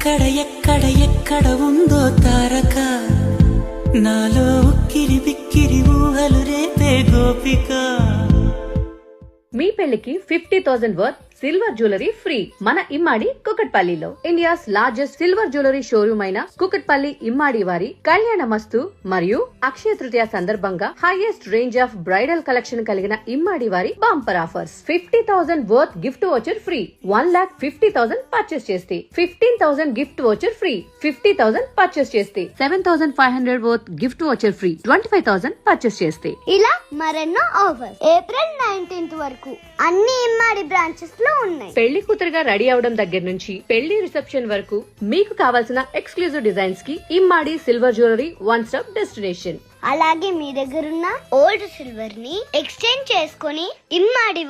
ఎక్కడ ఎక్కడ ఎక్కడ ఉందో తారక నాలో ఉక్కిరి బిక్కిరి ఊహలు రేపే గోపిక. మీ పెళ్లికి 50,000 వర్త్ సిల్వర్ జ్యువెలరీ ఫ్రీ మన ఇమ్మాడి కుకట్పల్లిలో. India's largest silver jewellery showroom అయిన కుకట్పల్లి ఇమ్మాడి వారి కళ్యాణ మస్తు మరియు అక్షయ తృతీయ సందర్భంగా highest range of bridal collection కలిగిన ఇమ్మాడి వారి bumper offers. 50,000 worth gift voucher free, 1,50,000 purchase చేస్తే 15,000 గిఫ్ట్ వోచర్ ఫ్రీ, 50,000 పర్చేస్ చేస్తే 7,500 worth gift voucher free, 25,000 purchase చేస్తే. ఇలా మరెన్నో ఆఫర్స్ ఏప్రిల్ 19th వరకు అన్ని ఇమ్మాడి బ్రాంచెస్ లో ఉన్నాయి. పెళ్లి కూతురుగా రెడీ అవడం దగ్గర నుంచి పెళ్లి రిసెప్షన్ వరకు మీకు కావాల్సిన ఎక్స్క్లూజివ్ డిజైన్స్ కి Immadi silver jewellery one stop destination. అలాగే మీ దగ్గరున్న ఓల్డ్ సిల్వర్ ని ఎక్స్చేంజ్ చేసుకుని ఇమ్మాడి